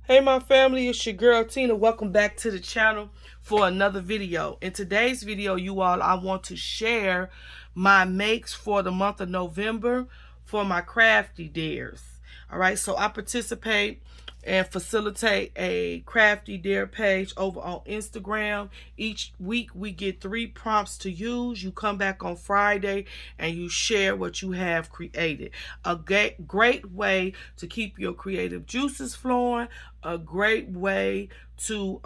Hey my family, it's your girl Tina. Welcome back to the channel for another video. In today's video, you all, I want to share my makes for the month of November for my crafty dares. Alright, so I participate and facilitate a crafty dare page over on Instagram. Each week we get 3 prompts to use. You come back on Friday and you share what you have created. A great way to keep your creative juices flowing. A great way to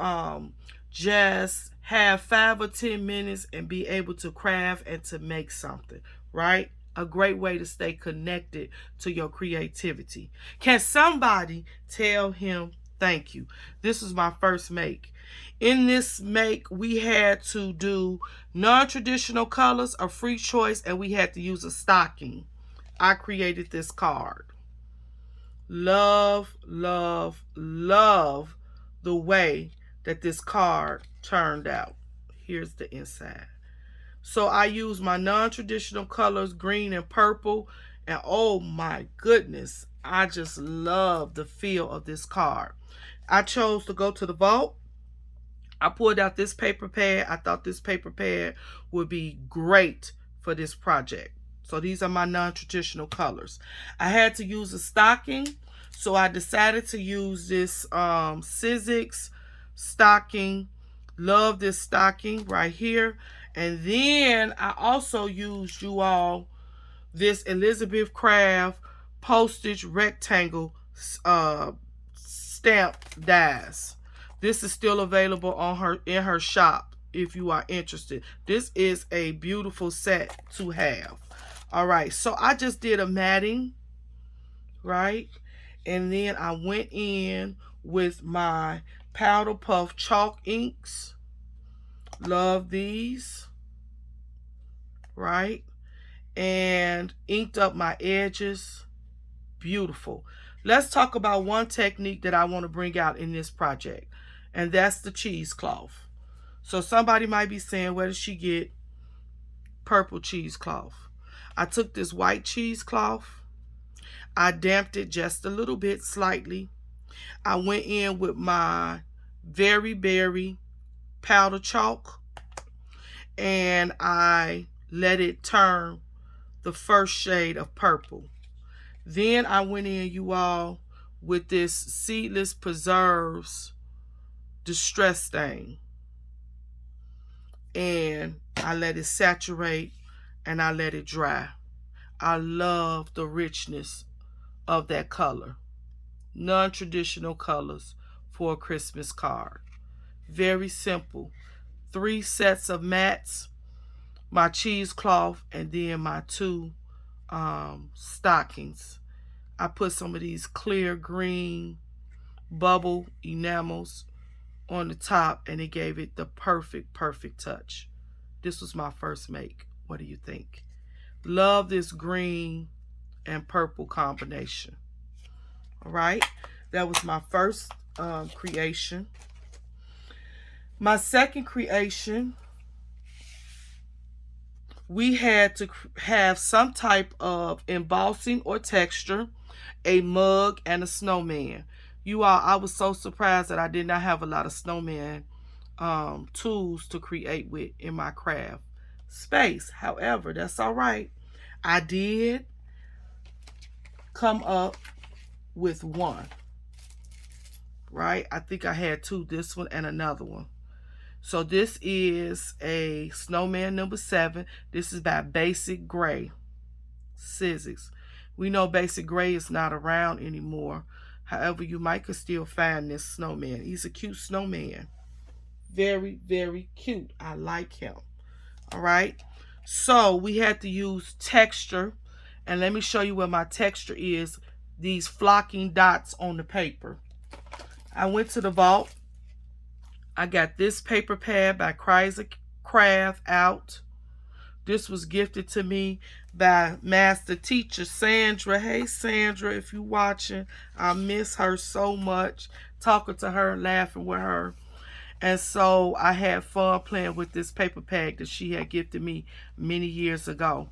just have 5 or 10 minutes and be able to craft and to make something, right? A great way to stay connected to your creativity. Can somebody tell him thank you? This is my first make. In this make, we had to do non-traditional colors, a free choice, and we had to use a stocking. I created this card. Love, love, love the way that this card turned out. Here's the inside. So I use my non-traditional colors, green and purple. And oh my goodness, I just love the feel of this card. I chose to go to the vault. I pulled out this paper pad. I thought this paper pad would be great for this project. So these are my non-traditional colors. I had to use a stocking. So I decided to use this Sizzix stocking. Love this stocking right here. And then I also used, you all, this Elizabeth Craft postage rectangle stamp dies. This is still available on in her shop if you are interested. This is a beautiful set to have. All right, so I just did a matting, right? And then I went in with my powder puff chalk inks. Love these, right? And inked up my edges. Beautiful. Let's talk about one technique that I want to bring out in this project, and that's the cheesecloth. So somebody might be saying, where did she get purple cheesecloth? I took this white cheesecloth. I damped it just a little bit, slightly. I went in with my Very Berry powder chalk, and I let it turn the first shade of purple. Then I went in, you all, with this Seedless Preserves Distress Stain, and I let it saturate and I let it dry. I love the richness of that color. Non-traditional colors for a Christmas card. Very simple. 3 sets of mats, my cheesecloth, and then my 2 stockings. I put some of these clear green bubble enamels on the top, and it gave it the perfect touch. This was my first make. What do you think? Love this green and purple combination. All right, that was my first creation. My second creation, we had to have some type of embossing or texture, a mug, and a snowman. You all, I was so surprised that I did not have a lot of snowman tools to create with in my craft space. However, that's all right. I did come up with one, right? I think I had 2, this one and another one. So this is a Snowman number 7. This is by Basic Gray Sizzix. We know Basic Gray is not around anymore. However, you might could still find this snowman. He's a cute snowman. Very, very cute. I like him. All right. So we had to use texture. And let me show you where my texture is. These flocking dots on the paper. I went to the vault. I got this paper pad by Craft out. This was gifted to me by Master Teacher Sandra. Hey Sandra, if you're watching, I miss her so much. Talking to her, laughing with her. And so I had fun playing with this paper pad that she had gifted me many years ago.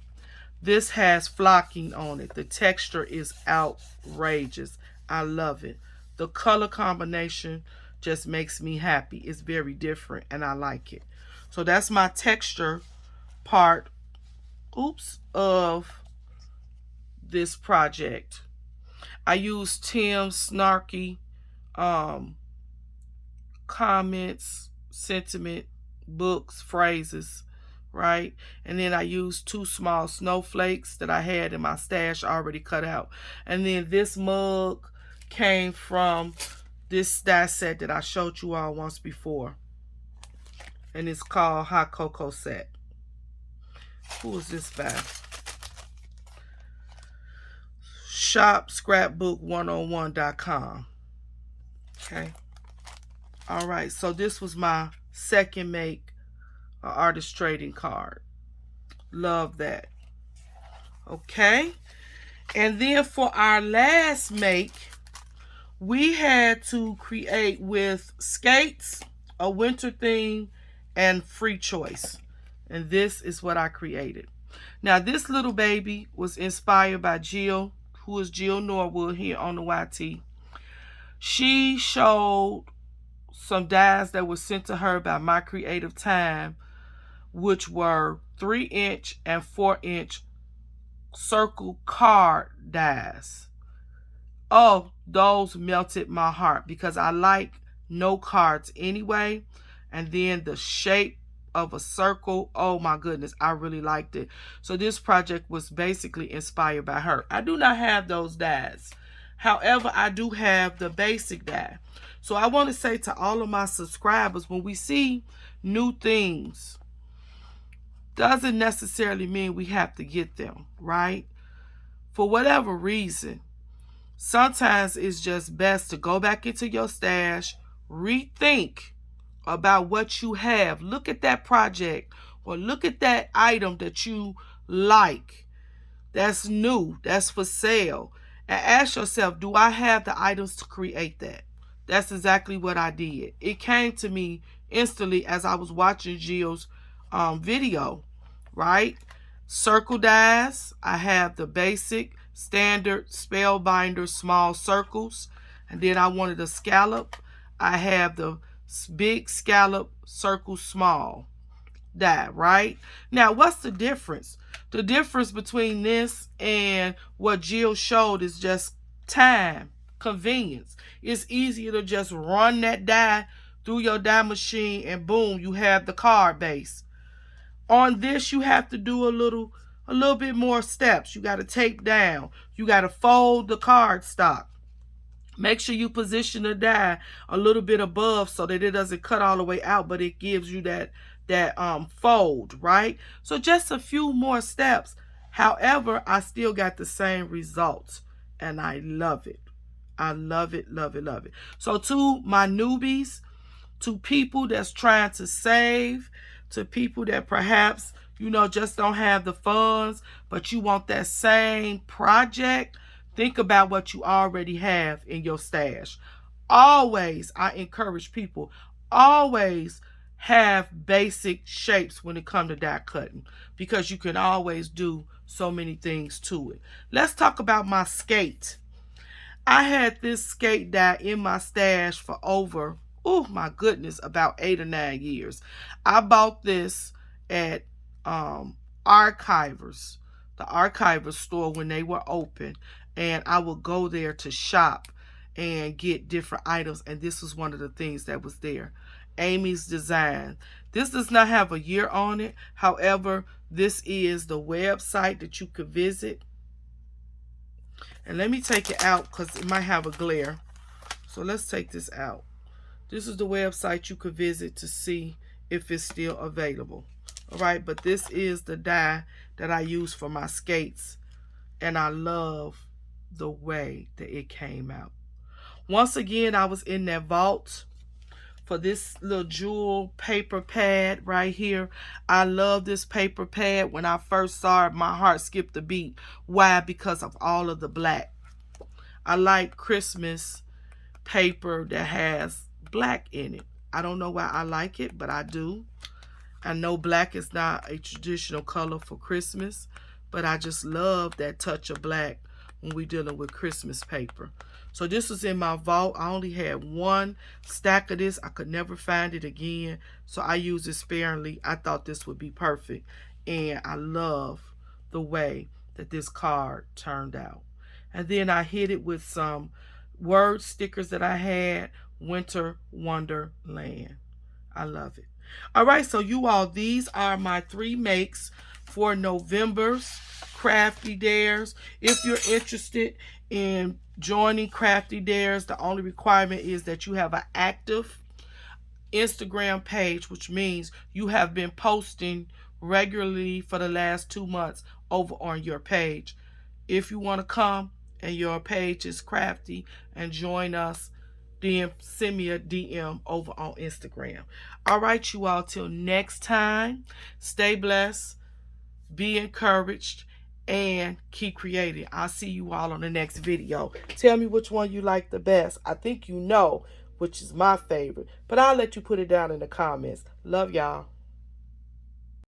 This has flocking on it. The texture is outrageous. I love it. the color combination just makes me happy. It's very different and I like it. So that's my texture part, of this project. I use Tim's snarky um, comments, sentiment, books, phrases, right? And then I used 2 small snowflakes that I had in my stash already cut out. And then this mug came from this die set that I showed you all once before. And it's called Hot Cocoa Set. Who is this by? ShopScrapbook101.com. Okay. All right. So this was my second make artist trading card. Love that. Okay. And then for our last make, we had to create with skates, a winter theme, and free choice. And this is what I created. Now, this little baby was inspired by Jill, who is Jill Norwood here on the YT. She showed some dies that were sent to her by My Creative Time, which were 3-inch and 4-inch circle card dies. Oh, those melted my heart because I like no cards anyway. And then the shape of a circle, oh my goodness, I really liked it. So this project was basically inspired by her. I do not have those dies. However, I do have the basic die. So I want to say to all of my subscribers, when we see new things, doesn't necessarily mean we have to get them, right? For whatever reason, sometimes it's just best to go back into your stash, rethink about what you have. Look at that project or look at that item that you like, that's new, that's for sale, and ask yourself, do I have the items to create that? That's exactly what I did. It came to me instantly as I was watching Jill's video, right? Circle dies. I have the basic, standard, spellbinder, small circles. And then I wanted a scallop. I have the big scallop, circle, small die, right? Now, what's the difference? The difference between this and what Jill showed is just time, convenience. It's easier to just run that die through your die machine and boom, you have the card base. On this, you have to do a little bit more steps. You got to tape down. You got to fold the card stock. Make sure you position the die a little bit above so that it doesn't cut all the way out, but it gives you that fold, right? So just a few more steps. However, I still got the same results, and I love it. I love it, love it, love it. So to my newbies, to people that's trying to save, to people that perhaps, just don't have the funds, but you want that same project, think about what you already have in your stash. Always, I encourage people, always have basic shapes when it comes to die cutting because you can always do so many things to it. Let's talk about my skate. I had this skate die in my stash for over, oh my goodness, about 8 or 9 years. I bought this at Archivers, the Archivers store when they were open, and I would go there to shop and get different items, and this was one of the things that was there. Amy's Design. This does not have a year on it. However, this is the website that you could visit. And let me take it out because it might have a glare. So let's take this out. This is the website you could visit to see if it's still available. All right, but this is the die that I use for my skates. And I love the way that it came out. Once again, I was in that vault for this little jewel paper pad right here. I love this paper pad. When I first saw it, my heart skipped a beat. Why? Because of all of the black. I like Christmas paper that has black in it. I don't know why I like it, but I do. I know black is not a traditional color for Christmas, but I just love that touch of black when we're dealing with Christmas paper. So this was in my vault. I only had one stack of this. I could never find it again. So I used it sparingly. I thought this would be perfect. And I love the way that this card turned out. And then I hit it with some word stickers that I had. Winter Wonderland. I love it. All right, so you all, these are my 3 makes for November's Crafty Dares. If you're interested in joining Crafty Dares, the only requirement is that you have an active Instagram page, which means you have been posting regularly for the last 2 months over on your page. If you want to come and your page is Crafty and join us, then send me a DM over on Instagram. All right, you all, till next time, stay blessed, be encouraged, and keep creating. I'll see you all on the next video. Tell me which one you like the best. I think you know which is my favorite, but I'll let you put it down in the comments. Love y'all.